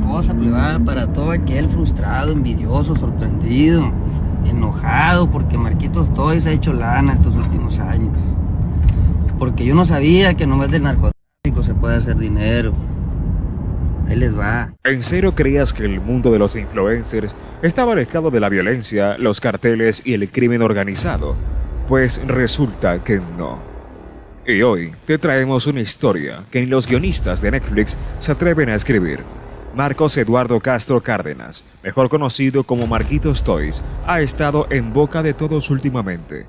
cosa privada para todo aquel frustrado, envidioso, sorprendido, enojado porque Marquitos Toys ha hecho lana estos últimos años. Porque yo no sabía que nomás del narcotráfico se puede hacer dinero. Ahí les va. ¿En serio creías que el mundo de los influencers estaba alejado de la violencia, los carteles y el crimen organizado? Pues resulta que no. Y hoy te traemos una historia que ni los guionistas de Netflix se atreven a escribir. Marcos Eduardo Castro Cárdenas, mejor conocido como Marquitos Toys, ha estado en boca de todos últimamente.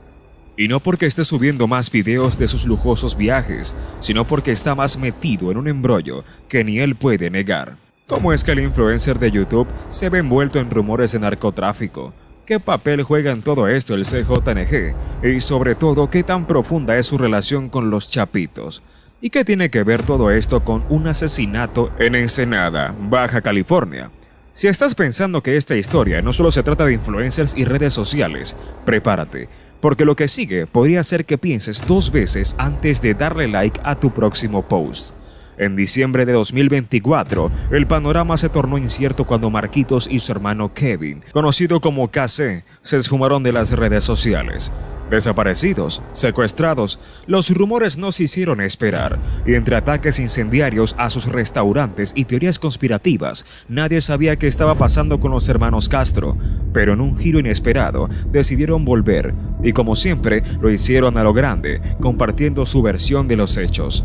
Y no porque esté subiendo más videos de sus lujosos viajes, sino porque está más metido en un embrollo que ni él puede negar. ¿Cómo es que el influencer de YouTube se ve envuelto en rumores de narcotráfico? ¿Qué papel juega en todo esto el CJNG? Y sobre todo, ¿qué tan profunda es su relación con los chapitos? ¿Y qué tiene que ver todo esto con un asesinato en Ensenada, Baja California? Si estás pensando que esta historia no solo se trata de influencers y redes sociales, prepárate, porque lo que sigue podría ser que pienses dos veces antes de darle like a tu próximo post. En diciembre de 2024, el panorama se tornó incierto cuando Marquitos y su hermano Kevin, conocido como KC, se esfumaron de las redes sociales. Desaparecidos, secuestrados, los rumores no se hicieron esperar, y entre ataques incendiarios a sus restaurantes y teorías conspirativas, nadie sabía qué estaba pasando con los hermanos Castro, pero en un giro inesperado decidieron volver, y como siempre lo hicieron a lo grande, compartiendo su versión de los hechos.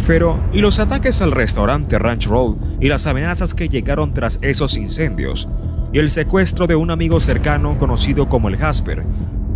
Pero, ¿y los ataques al restaurante Ranch Road y las amenazas que llegaron tras esos incendios? Y el secuestro de un amigo cercano conocido como el Jasper.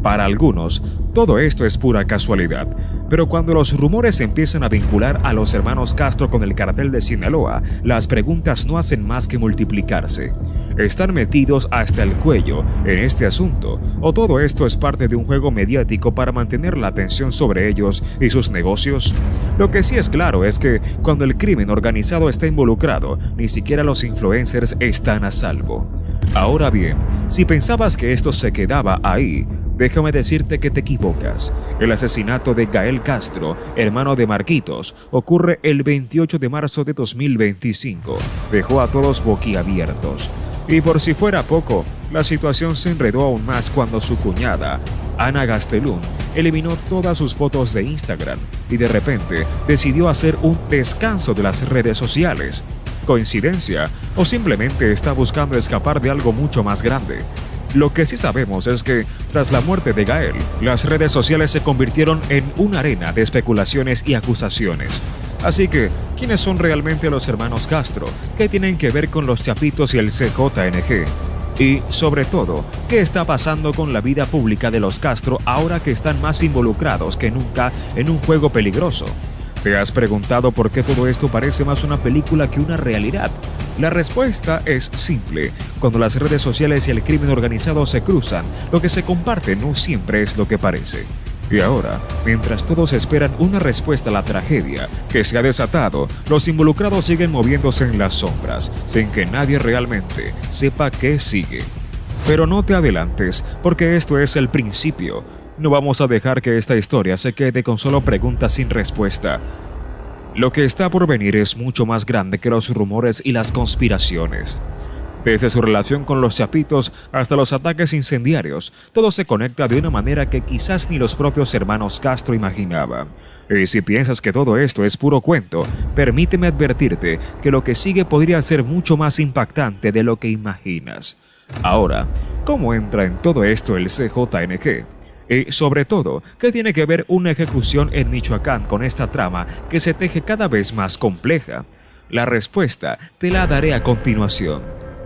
Para algunos, todo esto es pura casualidad, pero cuando los rumores empiezan a vincular a los hermanos Castro con el cartel de Sinaloa, las preguntas no hacen más que multiplicarse. ¿Están metidos hasta el cuello en este asunto? ¿O todo esto es parte de un juego mediático para mantener la atención sobre ellos y sus negocios? Lo que sí es claro es que cuando el crimen organizado está involucrado, ni siquiera los influencers están a salvo. Ahora bien, si pensabas que esto se quedaba ahí, déjame decirte que te equivocas. El asesinato de Gael Castro, hermano de Marquitos, ocurre el 28 de marzo de 2025. Dejó a todos boquiabiertos. Y por si fuera poco, la situación se enredó aún más cuando su cuñada, Ana Gastelum, eliminó todas sus fotos de Instagram y de repente decidió hacer un descanso de las redes sociales. ¿Coincidencia? ¿O simplemente está buscando escapar de algo mucho más grande? Lo que sí sabemos es que, tras la muerte de Gael, las redes sociales se convirtieron en una arena de especulaciones y acusaciones. Así que, ¿quiénes son realmente los hermanos Castro? ¿Qué tienen que ver con los chapitos y el CJNG? Y, sobre todo, ¿qué está pasando con la vida pública de los Castro ahora que están más involucrados que nunca en un juego peligroso? ¿Te has preguntado por qué todo esto parece más una película que una realidad? La respuesta es simple. Cuando las redes sociales y el crimen organizado se cruzan, lo que se comparte no siempre es lo que parece. Y ahora, mientras todos esperan una respuesta a la tragedia que se ha desatado, los involucrados siguen moviéndose en las sombras, sin que nadie realmente sepa qué sigue. Pero no te adelantes, porque esto es el principio. No vamos a dejar que esta historia se quede con solo preguntas sin respuesta. Lo que está por venir es mucho más grande que los rumores y las conspiraciones. Desde su relación con los chapitos hasta los ataques incendiarios, todo se conecta de una manera que quizás ni los propios hermanos Castro imaginaban. Y si piensas que todo esto es puro cuento, permíteme advertirte que lo que sigue podría ser mucho más impactante de lo que imaginas. Ahora, ¿cómo entra en todo esto el CJNG? Y, sobre todo, ¿qué tiene que ver una ejecución en Michoacán con esta trama que se teje cada vez más compleja? La respuesta te la daré a continuación.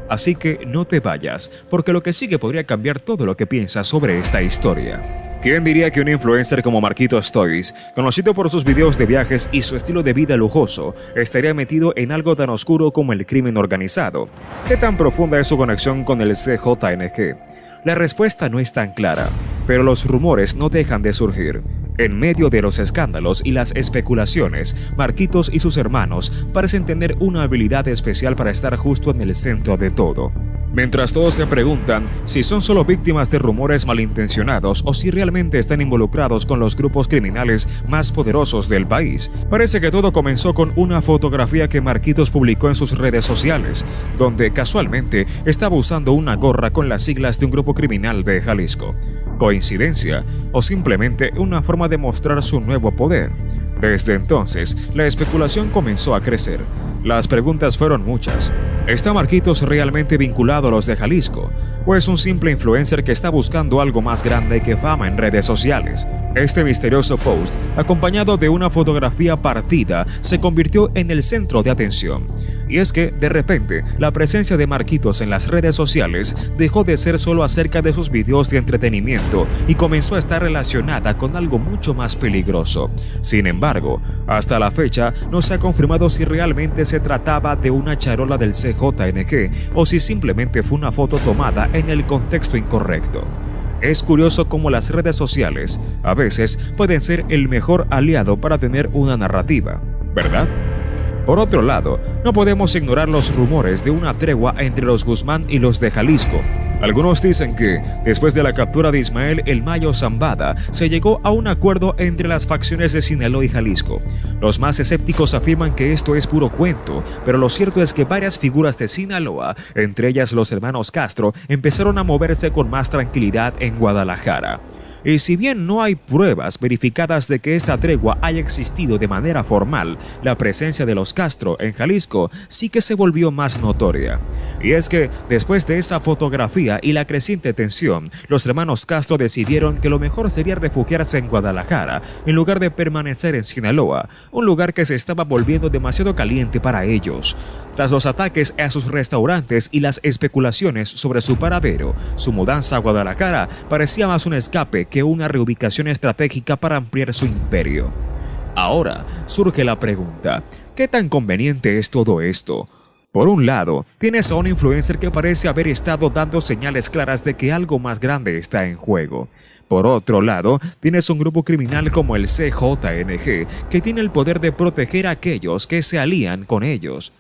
Así que no te vayas, porque lo que sigue podría cambiar todo lo que piensas sobre esta historia. ¿Quién diría que un influencer como Marquitos Toys, conocido por sus videos de viajes y su estilo de vida lujoso, estaría metido en algo tan oscuro como el crimen organizado? ¿Qué tan profunda es su conexión con el CJNG? La respuesta no es tan clara, pero los rumores no dejan de surgir. En medio de los escándalos y las especulaciones, Marquitos y sus hermanos parecen tener una habilidad especial para estar justo en el centro de todo. Mientras todos se preguntan si son solo víctimas de rumores malintencionados o si realmente están involucrados con los grupos criminales más poderosos del país, parece que todo comenzó con una fotografía que Marquitos publicó en sus redes sociales, donde casualmente estaba usando una gorra con las siglas de un grupo criminal de Jalisco. ¿Coincidencia o simplemente una forma de mostrar su nuevo poder? Desde entonces, la especulación comenzó a crecer. Las preguntas fueron muchas. ¿Está Marquitos realmente vinculado a los de Jalisco? ¿O es un simple influencer que está buscando algo más grande que fama en redes sociales? Este misterioso post, acompañado de una fotografía partida, se convirtió en el centro de atención. Y es que, de repente, la presencia de Marquitos en las redes sociales dejó de ser solo acerca de sus videos de entretenimiento y comenzó a estar relacionada con algo mucho más peligroso. Sin embargo, hasta la fecha no se ha confirmado si realmente se trataba de una charola del CJNG o si simplemente fue una foto tomada en el contexto incorrecto. Es curioso cómo las redes sociales a veces pueden ser el mejor aliado para tener una narrativa, ¿verdad? Por otro lado, no podemos ignorar los rumores de una tregua entre los Guzmán y los de Jalisco. Algunos dicen que, después de la captura de Ismael El Mayo Zambada, se llegó a un acuerdo entre las facciones de Sinaloa y Jalisco. Los más escépticos afirman que esto es puro cuento, pero lo cierto es que varias figuras de Sinaloa, entre ellas los hermanos Castro, empezaron a moverse con más tranquilidad en Guadalajara. Y si bien no hay pruebas verificadas de que esta tregua haya existido de manera formal, la presencia de los Castro en Jalisco sí que se volvió más notoria. Y es que, después de esa fotografía y la creciente tensión, los hermanos Castro decidieron que lo mejor sería refugiarse en Guadalajara, en lugar de permanecer en Sinaloa, un lugar que se estaba volviendo demasiado caliente para ellos. Tras los ataques a sus restaurantes y las especulaciones sobre su paradero, su mudanza a Guadalajara parecía más un escape que una reubicación estratégica para ampliar su imperio. Ahora surge la pregunta, ¿qué tan conveniente es todo esto? Por un lado, tienes a un influencer que parece haber estado dando señales claras de que algo más grande está en juego. Por otro lado, tienes un grupo criminal como el CJNG, que tiene el poder de proteger a aquellos que se alían con ellos,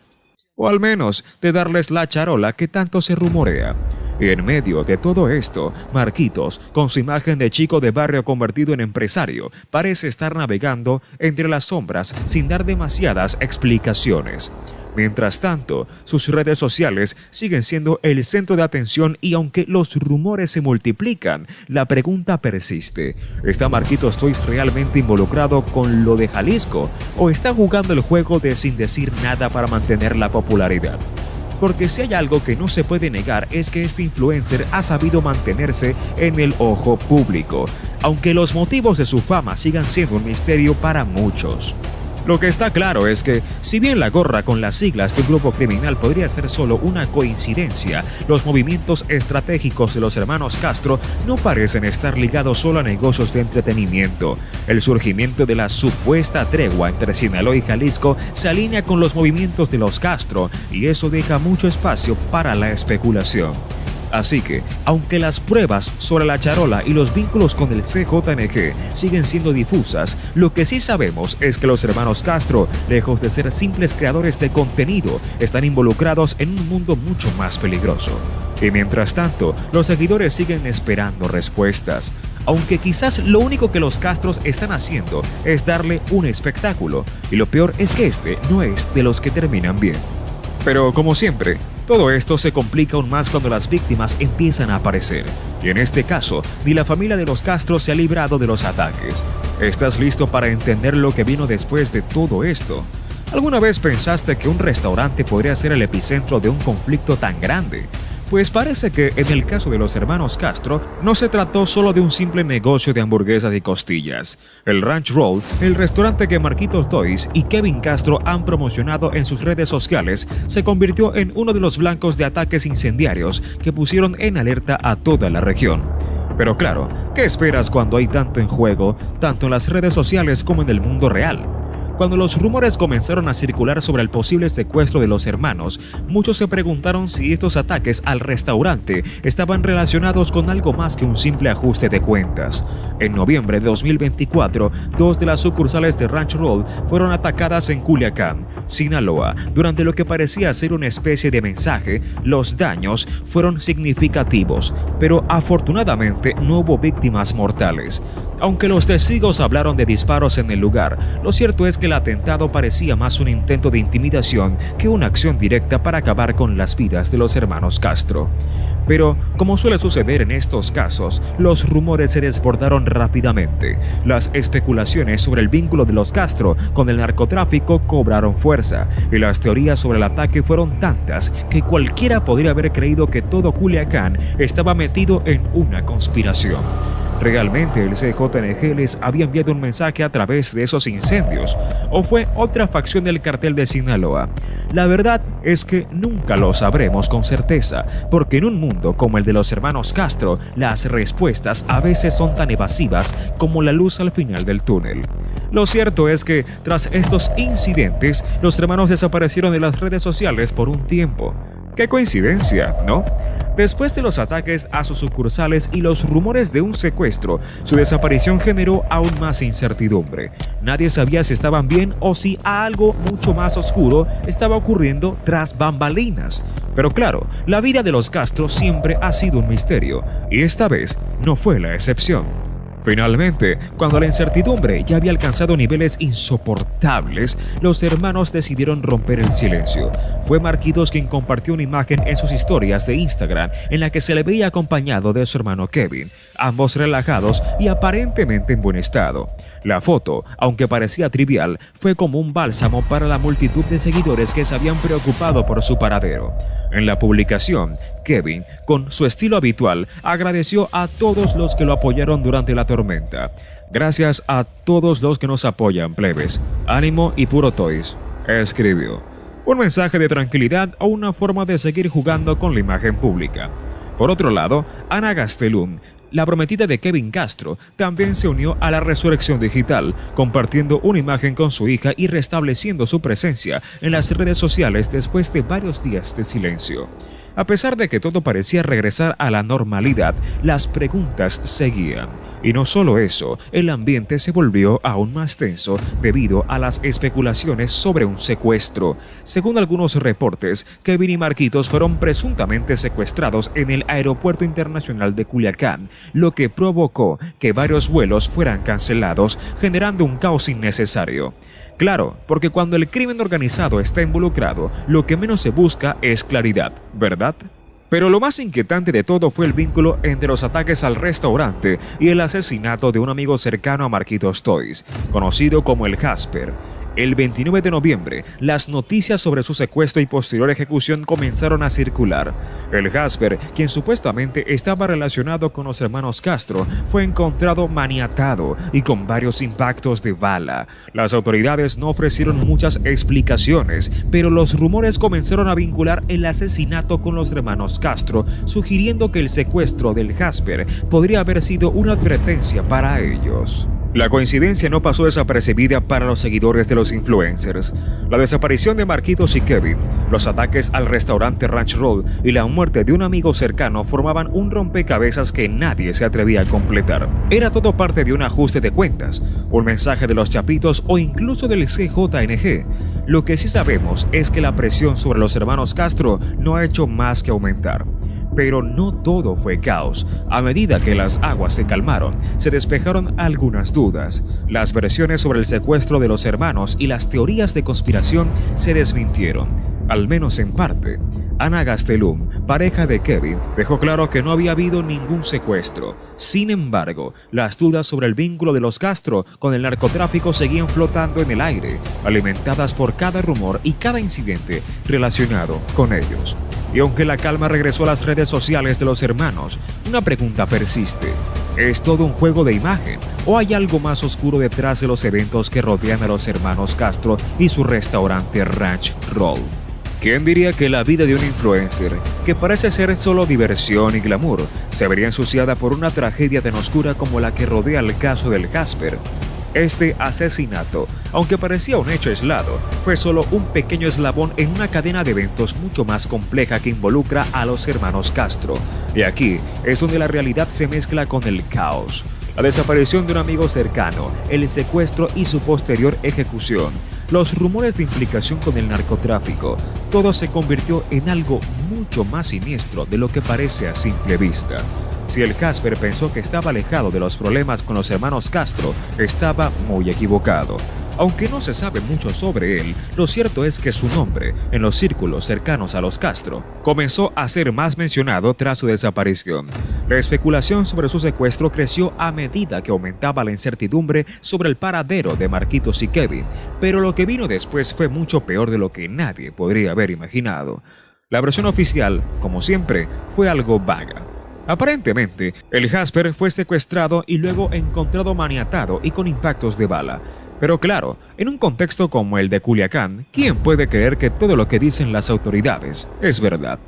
o al menos de darles la charola que tanto se rumorea. Y en medio de todo esto, Marquitos, con su imagen de chico de barrio convertido en empresario, parece estar navegando entre las sombras sin dar demasiadas explicaciones. Mientras tanto, sus redes sociales siguen siendo el centro de atención y aunque los rumores se multiplican, la pregunta persiste. ¿Está Marquitos Toys realmente involucrado con lo de Jalisco o está jugando el juego de sin decir nada para mantener la popularidad? Porque si hay algo que no se puede negar es que este influencer ha sabido mantenerse en el ojo público, aunque los motivos de su fama sigan siendo un misterio para muchos. Lo que está claro es que, si bien la gorra con las siglas de un grupo criminal podría ser solo una coincidencia, los movimientos estratégicos de los hermanos Castro no parecen estar ligados solo a negocios de entretenimiento. El surgimiento de la supuesta tregua entre Sinaloa y Jalisco se alinea con los movimientos de los Castro y eso deja mucho espacio para la especulación. Así que, aunque las pruebas sobre la charola y los vínculos con el CJNG siguen siendo difusas, lo que sí sabemos es que los hermanos Castro, lejos de ser simples creadores de contenido, están involucrados en un mundo mucho más peligroso. Y mientras tanto, los seguidores siguen esperando respuestas, aunque quizás lo único que los Castros están haciendo es darle un espectáculo, y lo peor es que este no es de los que terminan bien. Pero como siempre, todo esto se complica aún más cuando las víctimas empiezan a aparecer. Y en este caso, ni la familia de los Castro se ha librado de los ataques. ¿Estás listo para entender lo que vino después de todo esto? ¿Alguna vez pensaste que un restaurante podría ser el epicentro de un conflicto tan grande? Pues parece que en el caso de los hermanos Castro no se trató solo de un simple negocio de hamburguesas y costillas. El Ranch Roll, el restaurante que Marquitos Toys y Kevin Castro han promocionado en sus redes sociales, se convirtió en uno de los blancos de ataques incendiarios que pusieron en alerta a toda la región. Pero claro, ¿qué esperas cuando hay tanto en juego, tanto en las redes sociales como en el mundo real? Cuando los rumores comenzaron a circular sobre el posible secuestro de los hermanos, muchos se preguntaron si estos ataques al restaurante estaban relacionados con algo más que un simple ajuste de cuentas. En noviembre de 2024, 2 de las sucursales de Ranch Roll fueron atacadas en Culiacán, Sinaloa. Durante lo que parecía ser una especie de mensaje, los daños fueron significativos, pero afortunadamente no hubo víctimas mortales. Aunque los testigos hablaron de disparos en el lugar, lo cierto es que el atentado parecía más un intento de intimidación que una acción directa para acabar con las vidas de los hermanos Castro. Pero, como suele suceder en estos casos, los rumores se desbordaron rápidamente. Las especulaciones sobre el vínculo de los Castro con el narcotráfico cobraron fuerza, y las teorías sobre el ataque fueron tantas que cualquiera podría haber creído que todo Culiacán estaba metido en una conspiración. ¿Realmente el CJNG les había enviado un mensaje a través de esos incendios? ¿O fue otra facción del cartel de Sinaloa? La verdad es que nunca lo sabremos con certeza, porque en un mundo como el de los hermanos Castro, las respuestas a veces son tan evasivas como la luz al final del túnel. Lo cierto es que, tras estos incidentes, los hermanos desaparecieron de las redes sociales por un tiempo. ¡Qué coincidencia!, ¿no? Después de los ataques a sus sucursales y los rumores de un secuestro, su desaparición generó aún más incertidumbre. Nadie sabía si estaban bien o si algo mucho más oscuro estaba ocurriendo tras bambalinas. Pero claro, la vida de los Castro siempre ha sido un misterio, y esta vez no fue la excepción. Finalmente, cuando la incertidumbre ya había alcanzado niveles insoportables, los hermanos decidieron romper el silencio. Fue Marquitos quien compartió una imagen en sus historias de Instagram en la que se le veía acompañado de su hermano Kevin, ambos relajados y aparentemente en buen estado. La foto, aunque parecía trivial, fue como un bálsamo para la multitud de seguidores que se habían preocupado por su paradero. En la publicación, Kevin, con su estilo habitual, agradeció a todos los que lo apoyaron durante la tormenta. Gracias a todos los que nos apoyan, plebes. Ánimo y puro toys, escribió. Un mensaje de tranquilidad o una forma de seguir jugando con la imagen pública. Por otro lado, Ana Gastelum, la prometida de Kevin Castro, también se unió a la resurrección digital, compartiendo una imagen con su hija y restableciendo su presencia en las redes sociales después de varios días de silencio. A pesar de que todo parecía regresar a la normalidad, las preguntas seguían. Y no solo eso, el ambiente se volvió aún más tenso debido a las especulaciones sobre un secuestro. Según algunos reportes, Kevin y Marquitos fueron presuntamente secuestrados en el Aeropuerto Internacional de Culiacán, lo que provocó que varios vuelos fueran cancelados, generando un caos innecesario. Claro, porque cuando el crimen organizado está involucrado, lo que menos se busca es claridad, ¿verdad? Pero lo más inquietante de todo fue el vínculo entre los ataques al restaurante y el asesinato de un amigo cercano a Marquitos Toys, conocido como el Jasper. El 29 de noviembre, las noticias sobre su secuestro y posterior ejecución comenzaron a circular. El Jasper, quien supuestamente estaba relacionado con los hermanos Castro, fue encontrado maniatado y con varios impactos de bala. Las autoridades no ofrecieron muchas explicaciones, pero los rumores comenzaron a vincular el asesinato con los hermanos Castro, sugiriendo que el secuestro del Jasper podría haber sido una advertencia para ellos. La coincidencia no pasó desapercibida para los seguidores de los influencers. La desaparición de Marquitos y Kevin, los ataques al restaurante Ranch Roll y la muerte de un amigo cercano formaban un rompecabezas que nadie se atrevía a completar. Era todo parte de un ajuste de cuentas, un mensaje de los Chapitos o incluso del CJNG. Lo que sí sabemos es que la presión sobre los hermanos Castro no ha hecho más que aumentar. Pero no todo fue caos. A medida que las aguas se calmaron, se despejaron algunas dudas. Las versiones sobre el secuestro de los hermanos y las teorías de conspiración se desmintieron, al menos en parte. Ana Gastelum, pareja de Kevin, dejó claro que no había habido ningún secuestro. Sin embargo, las dudas sobre el vínculo de los Castro con el narcotráfico seguían flotando en el aire, alimentadas por cada rumor y cada incidente relacionado con ellos. Y aunque la calma regresó a las redes sociales de los hermanos, una pregunta persiste. ¿Es todo un juego de imagen o hay algo más oscuro detrás de los eventos que rodean a los hermanos Castro y su restaurante Ranch Roll? ¿Quién diría que la vida de un influencer, que parece ser solo diversión y glamour, se vería ensuciada por una tragedia tan oscura como la que rodea el caso del Jasper? Este asesinato, aunque parecía un hecho aislado, fue solo un pequeño eslabón en una cadena de eventos mucho más compleja que involucra a los hermanos Castro. Y aquí es donde la realidad se mezcla con el caos. La desaparición de un amigo cercano, el secuestro y su posterior ejecución. los rumores de implicación con el narcotráfico, todo se convirtió en algo mucho más siniestro de lo que parece a simple vista. Si el Jasper pensó que estaba alejado de los problemas con los hermanos Castro, estaba muy equivocado. Aunque no se sabe mucho sobre él, lo cierto es que su nombre, en los círculos cercanos a los Castro, comenzó a ser más mencionado tras su desaparición. La especulación sobre su secuestro creció a medida que aumentaba la incertidumbre sobre el paradero de Marquitos y Kevin, pero lo que vino después fue mucho peor de lo que nadie podría haber imaginado. La versión oficial, como siempre, fue algo vaga. Aparentemente, el Jasper fue secuestrado y luego encontrado maniatado y con impactos de bala. Pero claro, en un contexto como el de Culiacán, ¿quién puede creer que todo lo que dicen las autoridades es verdad?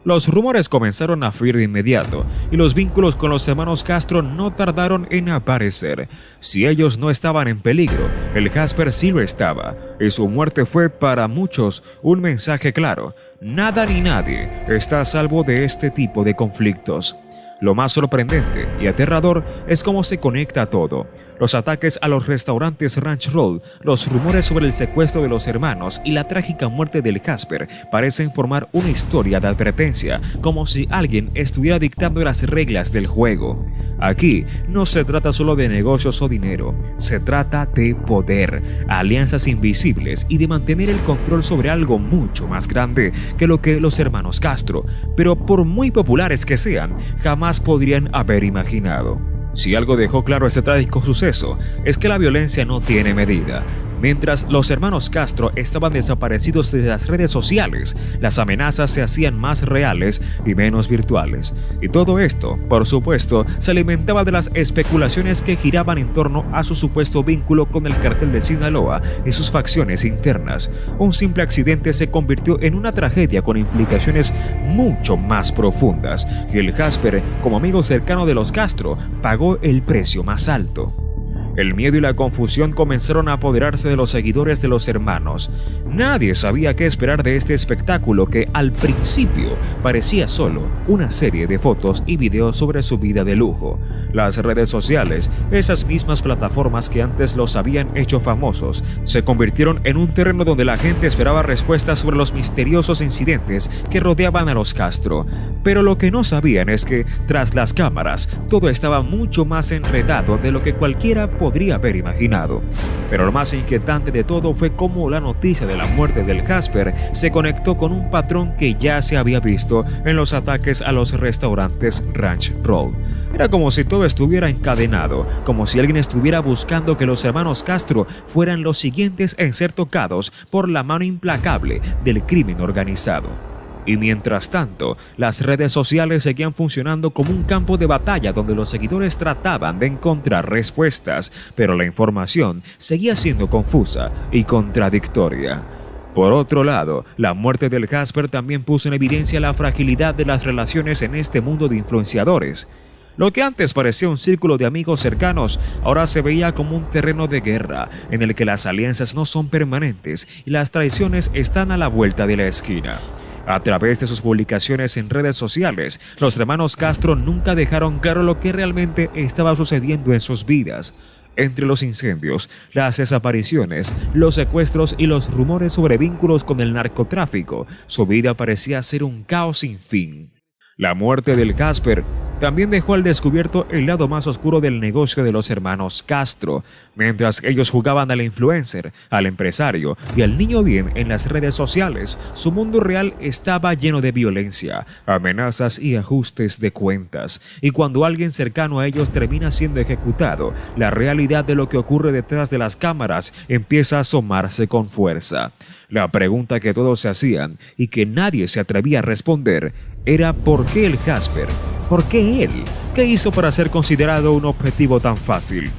Los rumores comenzaron a fluir de inmediato y los vínculos con los hermanos Castro no tardaron en aparecer. Si ellos no estaban en peligro, el Jasper sí lo estaba, y su muerte fue para muchos un mensaje claro: nada ni nadie está a salvo de este tipo de conflictos. Lo más sorprendente y aterrador es cómo se conecta todo. Los ataques a los restaurantes Ranch Roll, los rumores sobre el secuestro de los hermanos y la trágica muerte del Jasper parecen formar una historia de advertencia, como si alguien estuviera dictando las reglas del juego. Aquí no se trata solo de negocios o dinero, se trata de poder, alianzas invisibles y de mantener el control sobre algo mucho más grande que lo que los hermanos Castro, pero por muy populares que sean, jamás podrían haber imaginado. Si algo dejó claro este trágico suceso, es que la violencia no tiene medida. Mientras los hermanos Castro estaban desaparecidos de las redes sociales, las amenazas se hacían más reales y menos virtuales. Y todo esto, por supuesto, se alimentaba de las especulaciones que giraban en torno a su supuesto vínculo con el cartel de Sinaloa y sus facciones internas. Un simple accidente se convirtió en una tragedia con implicaciones mucho más profundas, y el Jasper, como amigo cercano de los Castro, pagó el precio más alto. El miedo y la confusión comenzaron a apoderarse de los seguidores de los hermanos. Nadie sabía qué esperar de este espectáculo que al principio parecía solo una serie de fotos y videos sobre su vida de lujo. Las redes sociales, esas mismas plataformas que antes los habían hecho famosos, se convirtieron en un terreno donde la gente esperaba respuestas sobre los misteriosos incidentes que rodeaban a los Castro. Pero lo que no sabían es que, tras las cámaras, todo estaba mucho más enredado de lo que cualquiera podría haber imaginado. Pero lo más inquietante de todo fue cómo la noticia de la muerte del Jasper se conectó con un patrón que ya se había visto en los ataques a los restaurantes Ranch Roll. Era como si todo estuviera encadenado, como si alguien estuviera buscando que los hermanos Castro fueran los siguientes en ser tocados por la mano implacable del crimen organizado. Y mientras tanto, las redes sociales seguían funcionando como un campo de batalla donde los seguidores trataban de encontrar respuestas, pero la información seguía siendo confusa y contradictoria. Por otro lado, la muerte del Jasper también puso en evidencia la fragilidad de las relaciones en este mundo de influenciadores. Lo que antes parecía un círculo de amigos cercanos, ahora se veía como un terreno de guerra, en el que las alianzas no son permanentes y las traiciones están a la vuelta de la esquina. A través de sus publicaciones en redes sociales, los hermanos Castro nunca dejaron claro lo que realmente estaba sucediendo en sus vidas. Entre los incendios, las desapariciones, los secuestros y los rumores sobre vínculos con el narcotráfico, su vida parecía ser un caos sin fin. La muerte del Jasper también dejó al descubierto el lado más oscuro del negocio de los hermanos Castro. Mientras ellos jugaban al influencer, al empresario y al niño bien en las redes sociales, su mundo real estaba lleno de violencia, amenazas y ajustes de cuentas. Y cuando alguien cercano a ellos termina siendo ejecutado, la realidad de lo que ocurre detrás de las cámaras empieza a asomarse con fuerza. La pregunta que todos se hacían y que nadie se atrevía a responder era ¿por qué el Jasper? ¿Por qué él? ¿Qué hizo para ser considerado un objetivo tan fácil?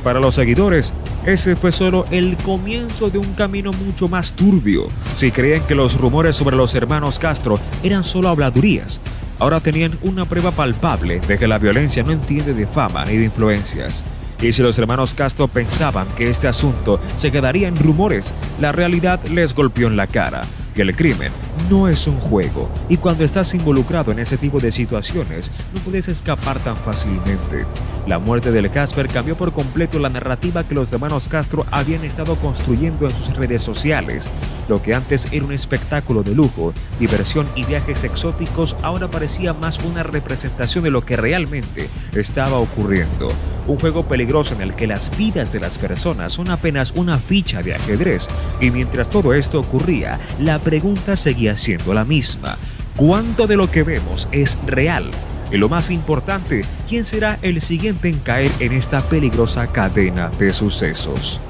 Para los seguidores, ese fue solo el comienzo de un camino mucho más turbio. Si creían que los rumores sobre los hermanos Castro eran solo habladurías, ahora tenían una prueba palpable de que la violencia no entiende de fama ni de influencias. Y si los hermanos Castro pensaban que este asunto se quedaría en rumores, la realidad les golpeó en la cara. que el crimen no es un juego y cuando estás involucrado en ese tipo de situaciones no puedes escapar tan fácilmente. La muerte del Casper cambió por completo la narrativa que los hermanos Castro habían estado construyendo en sus redes sociales. Lo que antes era un espectáculo de lujo, diversión y viajes exóticos ahora parecía más una representación de lo que realmente estaba ocurriendo. Un juego peligroso en el que las vidas de las personas son apenas una ficha de ajedrez. Y mientras todo esto ocurría, la pregunta seguía siendo la misma: ¿cuánto de lo que vemos es real? Y lo más importante, ¿quién será el siguiente en caer en esta peligrosa cadena de sucesos?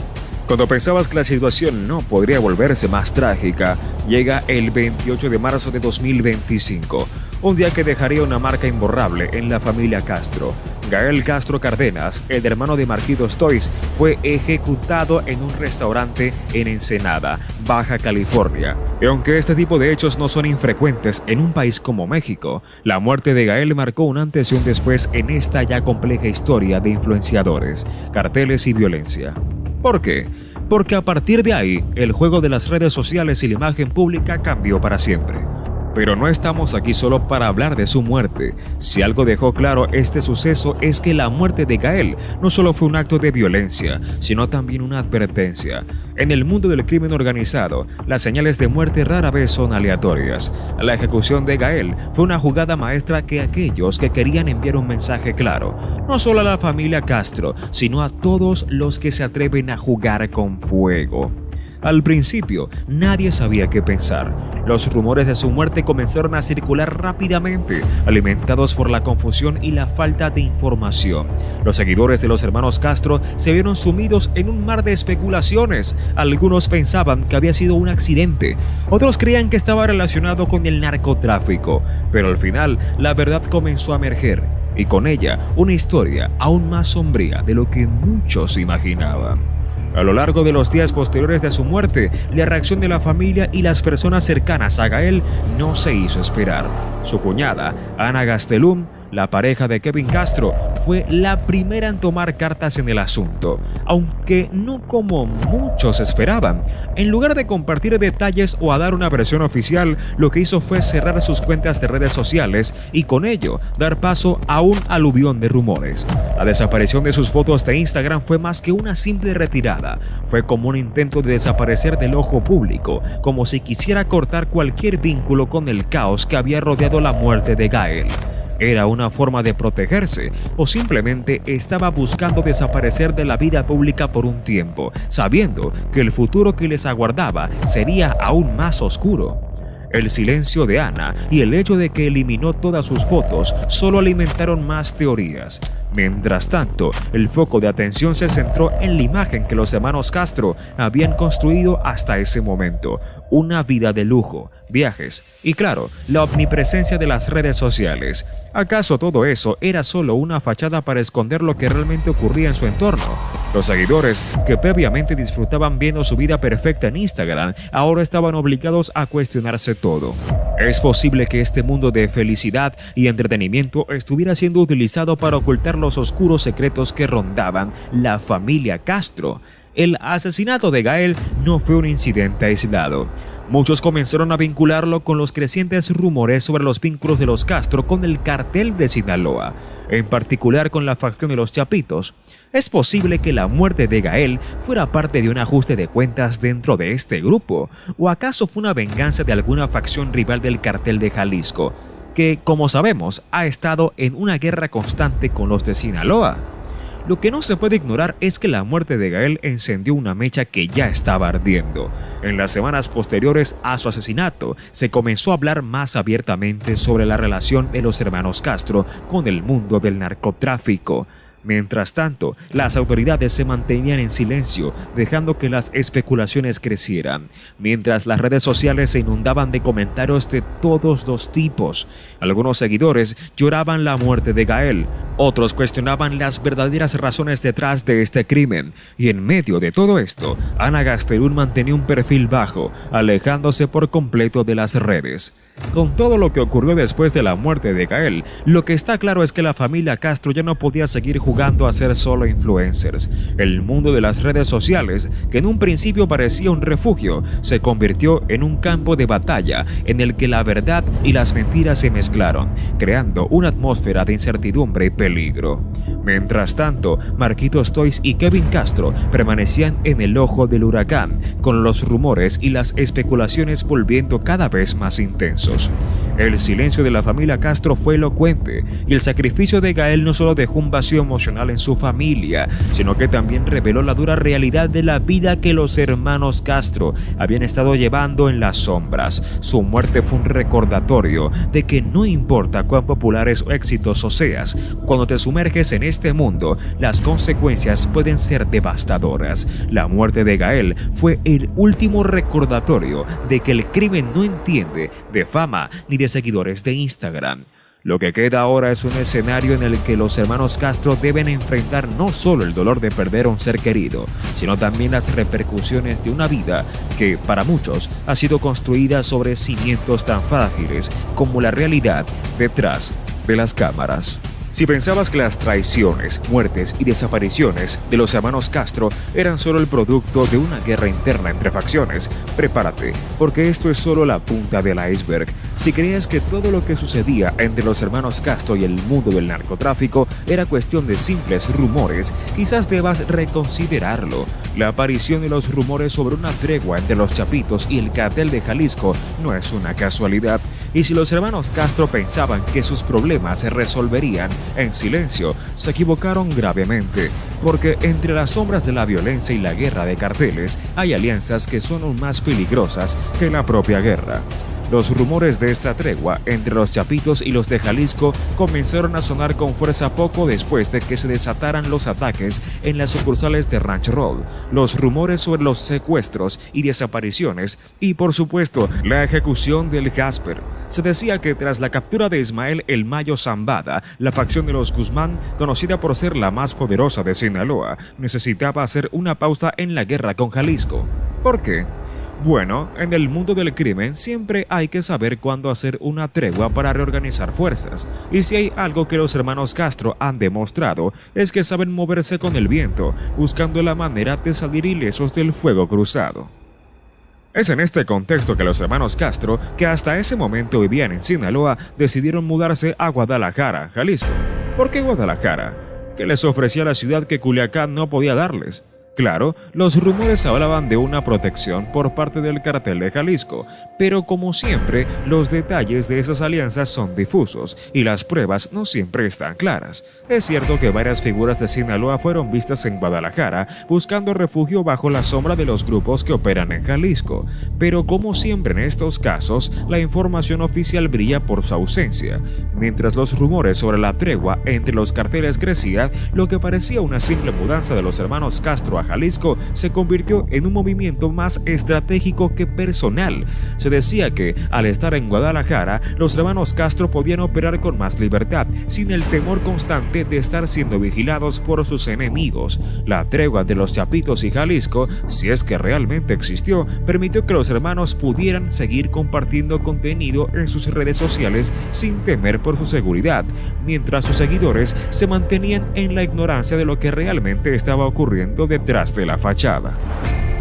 Cuando pensabas que la situación no podría volverse más trágica, llega el 28 de marzo de 2025, un día que dejaría una marca imborrable en la familia Castro. Gael Castro Cárdenas, el hermano de Marquitos Toys, fue ejecutado en un restaurante en Ensenada, Baja California. Y aunque este tipo de hechos no son infrecuentes en un país como México, la muerte de Gael marcó un antes y un después en esta ya compleja historia de influenciadores, carteles y violencia. ¿Por qué? Porque a partir de ahí, el juego de las redes sociales y la imagen pública cambió para siempre. Pero no estamos aquí solo para hablar de su muerte. Si algo dejó claro este suceso es que la muerte de Gael no solo fue un acto de violencia, sino también una advertencia. En el mundo del crimen organizado, las señales de muerte rara vez son aleatorias. La ejecución de Gael fue una jugada maestra que aquellos que querían enviar un mensaje claro, no solo a la familia Castro, sino a todos los que se atreven a jugar con fuego. Al principio, nadie sabía qué pensar. Los rumores de su muerte comenzaron a circular rápidamente, alimentados por la confusión y la falta de información. Los seguidores de los hermanos Castro se vieron sumidos en un mar de especulaciones. Algunos pensaban que había sido un accidente, otros creían que estaba relacionado con el narcotráfico, pero al final la verdad comenzó a emerger, y con ella una historia aún más sombría de lo que muchos imaginaban. A lo largo de los días posteriores de su muerte, la reacción de la familia y las personas cercanas a Gael no se hizo esperar. Su cuñada, Ana Gastelum, la pareja de Kevin Castro, fue la primera en tomar cartas en el asunto, aunque no como muchos esperaban. En lugar de compartir detalles o a dar una versión oficial, lo que hizo fue cerrar sus cuentas de redes sociales y con ello dar paso a un aluvión de rumores. La desaparición de sus fotos de Instagram fue más que una simple retirada, fue como un intento de desaparecer del ojo público, como si quisiera cortar cualquier vínculo con el caos que había rodeado la muerte de Gael. ¿Era una forma de protegerse o simplemente estaba buscando desaparecer de la vida pública por un tiempo, sabiendo que el futuro que les aguardaba sería aún más oscuro? El silencio de Ana y el hecho de que eliminó todas sus fotos solo alimentaron más teorías. Mientras tanto, el foco de atención se centró en la imagen que los hermanos Castro habían construido hasta ese momento. Una vida de lujo, viajes y, claro, la omnipresencia de las redes sociales. ¿Acaso todo eso era solo una fachada para esconder lo que realmente ocurría en su entorno? Los seguidores, que previamente disfrutaban viendo su vida perfecta en Instagram, ahora estaban obligados a cuestionarse todo. ¿Es posible que este mundo de felicidad y entretenimiento estuviera siendo utilizado para ocultar los oscuros secretos que rondaban la familia Castro? El asesinato de Gael no fue un incidente aislado. Muchos comenzaron a vincularlo con los crecientes rumores sobre los vínculos de los Castro con el cartel de Sinaloa, en particular con la facción de los Chapitos. ¿Es posible que la muerte de Gael fuera parte de un ajuste de cuentas dentro de este grupo? ¿O acaso fue una venganza de alguna facción rival del cartel de Jalisco, que, como sabemos, ha estado en una guerra constante con los de Sinaloa? Lo que no se puede ignorar es que la muerte de Gael encendió una mecha que ya estaba ardiendo. En las semanas posteriores a su asesinato, se comenzó a hablar más abiertamente sobre la relación de los hermanos Castro con el mundo del narcotráfico. Mientras tanto, las autoridades se mantenían en silencio, dejando que las especulaciones crecieran, mientras las redes sociales se inundaban de comentarios de todos los tipos. Algunos seguidores lloraban la muerte de Gael, Otros cuestionaban las verdaderas razones detrás de este crimen, y en medio de todo esto, Ana Gastelum mantenía un perfil bajo, alejándose por completo de las redes. Con todo lo que ocurrió después de la muerte de Gael, lo que está claro es que la familia Castro ya no podía seguir jugando a ser solo influencers. El mundo de las redes sociales, que en un principio parecía un refugio, se convirtió en un campo de batalla en el que la verdad y las mentiras se mezclaron, creando una atmósfera de incertidumbre y peligro. Mientras tanto, Marquitos Toys y Kevin Castro permanecían en el ojo del huracán, con los rumores y las especulaciones volviendo cada vez más intensos. El silencio de la familia Castro fue elocuente, y el sacrificio de Gael no solo dejó un vacío emocional en su familia, sino que también reveló la dura realidad de la vida que los hermanos Castro habían estado llevando en las sombras. Su muerte fue un recordatorio de que no importa cuán populares o exitosos seas, cuando te sumerges en este mundo, las consecuencias pueden ser devastadoras. La muerte de Gael fue el último recordatorio de que el crimen no entiende de fama ni de seguidores de Instagram. Lo que queda ahora es un escenario en el que los hermanos Castro deben enfrentar no solo el dolor de perder a un ser querido, sino también las repercusiones de una vida que, para muchos, ha sido construida sobre cimientos tan frágiles como la realidad detrás de las cámaras. Si pensabas que las traiciones, muertes y desapariciones de los hermanos Castro eran solo el producto de una guerra interna entre facciones, prepárate, porque esto es solo la punta del iceberg. Si creías que todo lo que sucedía entre los hermanos Castro y el mundo del narcotráfico era cuestión de simples rumores, quizás debas reconsiderarlo. La aparición de los rumores sobre una tregua entre los Chapitos y el Cartel de Jalisco no es una casualidad, y si los hermanos Castro pensaban que sus problemas se resolverían en silencio, se equivocaron gravemente, porque entre las sombras de la violencia y la guerra de carteles hay alianzas que son aún más peligrosas que la propia guerra. Los rumores de esta tregua entre los Chapitos y los de Jalisco comenzaron a sonar con fuerza poco después de que se desataran los ataques en las sucursales de Ranch Road, los rumores sobre los secuestros y desapariciones y, por supuesto, la ejecución del Jasper. Se decía que tras la captura de Ismael El Mayo Zambada, la facción de los Guzmán, conocida por ser la más poderosa de Sinaloa, necesitaba hacer una pausa en la guerra con Jalisco. ¿Por qué? Bueno, en el mundo del crimen siempre hay que saber cuándo hacer una tregua para reorganizar fuerzas, y si hay algo que los hermanos Castro han demostrado es que saben moverse con el viento, buscando la manera de salir ilesos del fuego cruzado. Es en este contexto que los hermanos Castro, que hasta ese momento vivían en Sinaloa, decidieron mudarse a Guadalajara, Jalisco. ¿Por qué Guadalajara? ¿Qué les ofrecía la ciudad que Culiacán no podía darles? Claro, los rumores hablaban de una protección por parte del Cartel de Jalisco, pero como siempre, los detalles de esas alianzas son difusos y las pruebas no siempre están claras. Es cierto que varias figuras de Sinaloa fueron vistas en Guadalajara buscando refugio bajo la sombra de los grupos que operan en Jalisco, pero como siempre en estos casos, la información oficial brilla por su ausencia. Mientras los rumores sobre la tregua entre los carteles crecían, lo que parecía una simple mudanza de los hermanos Castro a Jalisco se convirtió en un movimiento más estratégico que personal. Se decía que, al estar en Guadalajara, los hermanos Castro podían operar con más libertad, sin el temor constante de estar siendo vigilados por sus enemigos. La tregua de los Chapitos y Jalisco, si es que realmente existió, permitió que los hermanos pudieran seguir compartiendo contenido en sus redes sociales sin temer por su seguridad, mientras sus seguidores se mantenían en la ignorancia de lo que realmente estaba ocurriendo detrás de la fachada.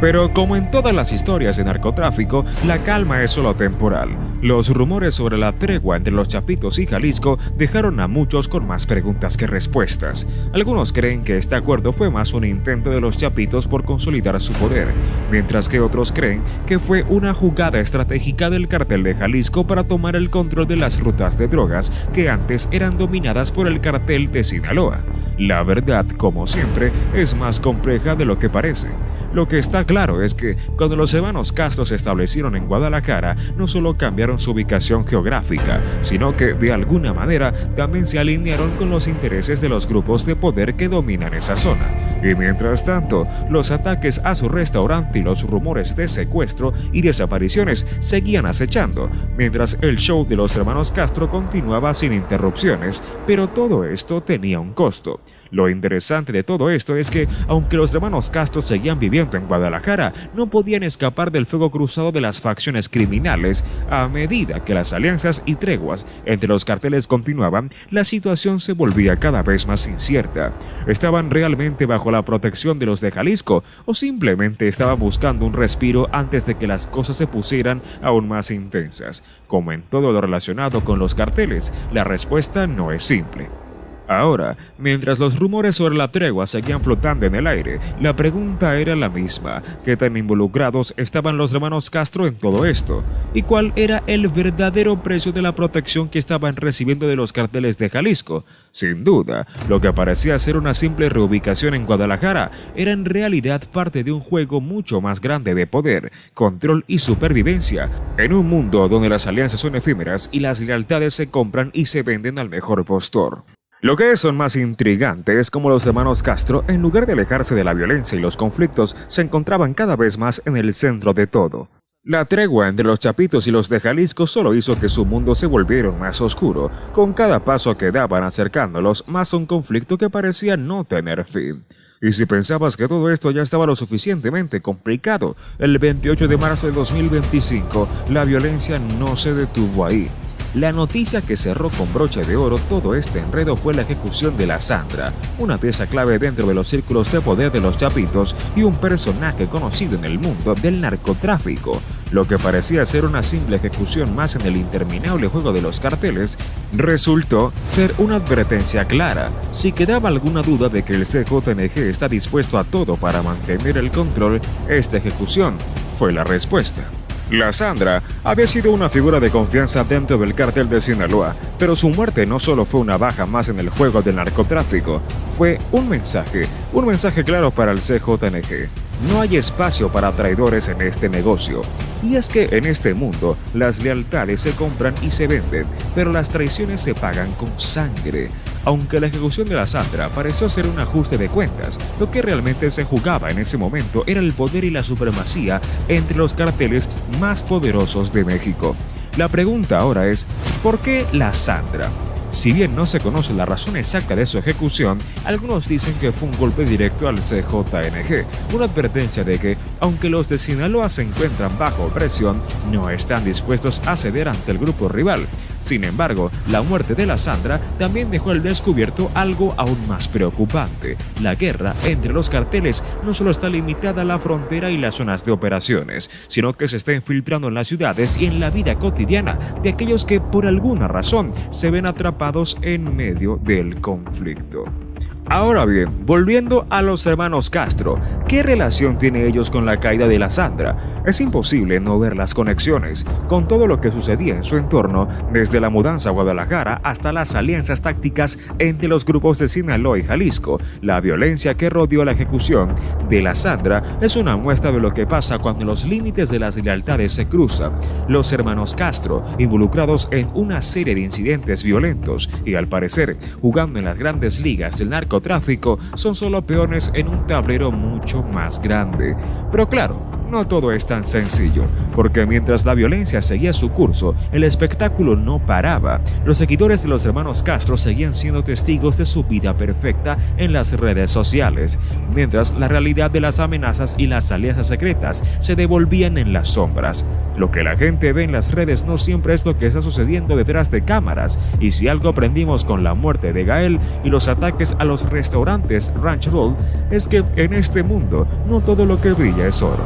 Pero como en todas las historias de narcotráfico, la calma es solo temporal. Los rumores sobre la tregua entre los Chapitos y Jalisco dejaron a muchos con más preguntas que respuestas. Algunos creen que este acuerdo fue más un intento de los Chapitos por consolidar su poder, mientras que otros creen que fue una jugada estratégica del Cartel de Jalisco para tomar el control de las rutas de drogas que antes eran dominadas por el Cartel de Sinaloa. La verdad, como siempre, es más compleja de lo que parece. Lo que está claro es que cuando los hermanos Castro se establecieron en Guadalajara, no solo cambiaron su ubicación geográfica, sino que de alguna manera también se alinearon con los intereses de los grupos de poder que dominan esa zona. Y mientras tanto, los ataques a su restaurante y los rumores de secuestro y desapariciones seguían acechando, mientras el show de los hermanos Castro continuaba sin interrupciones, pero todo esto tenía un costo. Lo interesante de todo esto es que, aunque los hermanos Castro seguían viviendo en Guadalajara, no podían escapar del fuego cruzado de las facciones criminales. A medida que las alianzas y treguas entre los carteles continuaban, la situación se volvía cada vez más incierta. ¿Estaban realmente bajo la protección de los de Jalisco o simplemente estaban buscando un respiro antes de que las cosas se pusieran aún más intensas? Como en todo lo relacionado con los carteles, la respuesta no es simple. Ahora, mientras los rumores sobre la tregua seguían flotando en el aire, la pregunta era la misma: ¿qué tan involucrados estaban los hermanos Castro en todo esto? ¿Y cuál era el verdadero precio de la protección que estaban recibiendo de los carteles de Jalisco? Sin duda, lo que parecía ser una simple reubicación en Guadalajara era en realidad parte de un juego mucho más grande de poder, control y supervivencia, en un mundo donde las alianzas son efímeras y las lealtades se compran y se venden al mejor postor. Lo que es aún más intrigante es cómo los hermanos Castro, en lugar de alejarse de la violencia y los conflictos, se encontraban cada vez más en el centro de todo. La tregua entre los Chapitos y los de Jalisco solo hizo que su mundo se volviera más oscuro, con cada paso que daban acercándolos más a un conflicto que parecía no tener fin. Y si pensabas que todo esto ya estaba lo suficientemente complicado, el 28 de marzo de 2025, la violencia no se detuvo ahí. La noticia que cerró con broche de oro todo este enredo fue la ejecución de la Sandra, una pieza clave dentro de los círculos de poder de los Chapitos y un personaje conocido en el mundo del narcotráfico. Lo que parecía ser una simple ejecución más en el interminable juego de los carteles, resultó ser una advertencia clara. Si quedaba alguna duda de que el CJNG está dispuesto a todo para mantener el control, esta ejecución fue la respuesta. La Sandra había sido una figura de confianza dentro del cártel de Sinaloa, pero su muerte no solo fue una baja más en el juego del narcotráfico, fue un mensaje claro para el CJNG. No hay espacio para traidores en este negocio. Y es que en este mundo, las lealtades se compran y se venden, pero las traiciones se pagan con sangre. Aunque la ejecución de la Sandra pareció ser un ajuste de cuentas, lo que realmente se jugaba en ese momento era el poder y la supremacía entre los carteles más poderosos de México. La pregunta ahora es, ¿por qué la Sandra? Si bien no se conoce la razón exacta de su ejecución, algunos dicen que fue un golpe directo al CJNG, una advertencia de que, aunque los de Sinaloa se encuentran bajo presión, no están dispuestos a ceder ante el grupo rival. Sin embargo, la muerte de la Sandra también dejó al descubierto algo aún más preocupante. La guerra entre los carteles no solo está limitada a la frontera y las zonas de operaciones, sino que se está infiltrando en las ciudades y en la vida cotidiana de aquellos que por alguna razón se ven atrapados en medio del conflicto. Ahora bien, volviendo a los hermanos Castro, ¿qué relación tienen ellos con la caída de la Sandra? Es imposible no ver las conexiones con todo lo que sucedía en su entorno, desde la mudanza a Guadalajara hasta las alianzas tácticas entre los grupos de Sinaloa y Jalisco. La violencia que rodeó la ejecución de la Sandra es una muestra de lo que pasa cuando los límites de las lealtades se cruzan. Los hermanos Castro, involucrados en una serie de incidentes violentos y al parecer jugando en las grandes ligas del narcotráfico, son solo peones en un tablero mucho más grande. Pero claro, no todo es tan sencillo, porque mientras la violencia seguía su curso, el espectáculo no paraba. Los seguidores de los hermanos Castro seguían siendo testigos de su vida perfecta en las redes sociales, mientras la realidad de las amenazas y las alianzas secretas se devolvían en las sombras. Lo que la gente ve en las redes no siempre es lo que está sucediendo detrás de cámaras, y si algo aprendimos con la muerte de Gael y los ataques a los restaurantes Ranch Roll, es que en este mundo no todo lo que brilla es oro.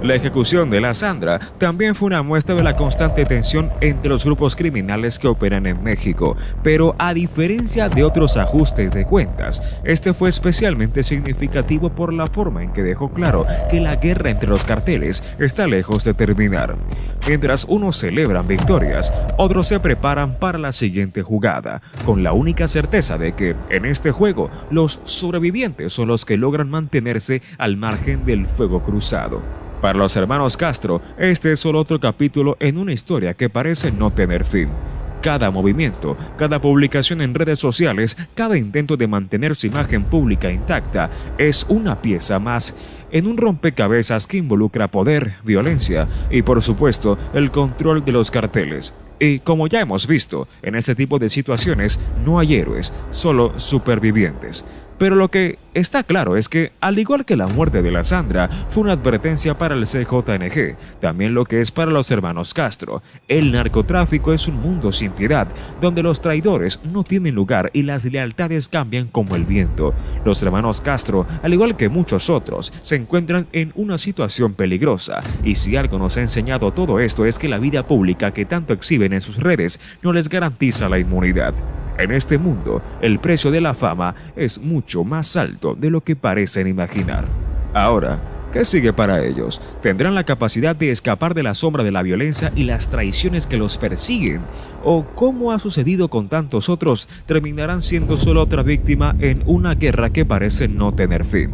La ejecución de la Sandra también fue una muestra de la constante tensión entre los grupos criminales que operan en México, pero a diferencia de otros ajustes de cuentas, este fue especialmente significativo por la forma en que dejó claro que la guerra entre los carteles está lejos de terminar. Mientras unos celebran victorias, otros se preparan para la siguiente jugada, con la única certeza de que, en este juego, los sobrevivientes son los que logran mantenerse al margen del fuego cruzado. Para los hermanos Castro, este es solo otro capítulo en una historia que parece no tener fin. Cada movimiento, cada publicación en redes sociales, cada intento de mantener su imagen pública intacta es una pieza más en un rompecabezas que involucra poder, violencia y, por supuesto, el control de los carteles. Y como ya hemos visto, en este tipo de situaciones no hay héroes, solo supervivientes. Pero lo que está claro es que, al igual que la muerte de la Sandra, fue una advertencia para el CJNG, también lo que es para los hermanos Castro. El narcotráfico es un mundo sin piedad, donde los traidores no tienen lugar y las lealtades cambian como el viento. Los hermanos Castro, al igual que muchos otros, se encuentran en una situación peligrosa, y si algo nos ha enseñado todo esto es que la vida pública que tanto exhiben en sus redes no les garantiza la inmunidad. En este mundo, el precio de la fama es mucho más alto de lo que parecen imaginar. Ahora, ¿qué sigue para ellos? ¿Tendrán la capacidad de escapar de la sombra de la violencia y las traiciones que los persiguen? ¿O, como ha sucedido con tantos otros, terminarán siendo solo otra víctima en una guerra que parece no tener fin?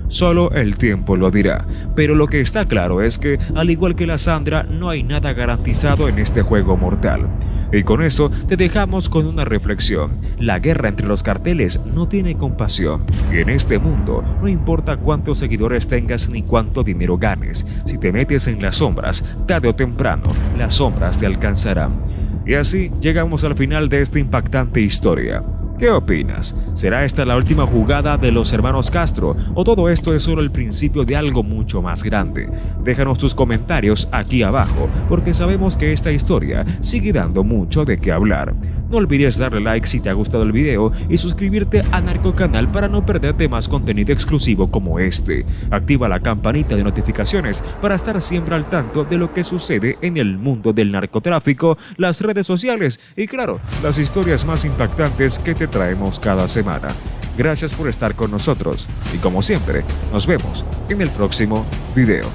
Solo el tiempo lo dirá, pero lo que está claro es que, al igual que la Sandra, no hay nada garantizado en este juego mortal. Y con eso te dejamos con una reflexión. La guerra entre los carteles no tiene compasión, y en este mundo no importa cuántos seguidores tengas ni cuánto dinero ganes, si te metes en las sombras, tarde o temprano, las sombras te alcanzarán. Y así llegamos al final de esta impactante historia. ¿Qué opinas? ¿Será esta la última jugada de los hermanos Castro o todo esto es solo el principio de algo mucho más grande? Déjanos tus comentarios aquí abajo, porque sabemos que esta historia sigue dando mucho de qué hablar. No olvides darle like si te ha gustado el video y suscribirte a Narcocanal para no perderte más contenido exclusivo como este. Activa la campanita de notificaciones para estar siempre al tanto de lo que sucede en el mundo del narcotráfico, las redes sociales y, claro, las historias más impactantes que te traemos cada semana. Gracias por estar con nosotros y, como siempre, nos vemos en el próximo video.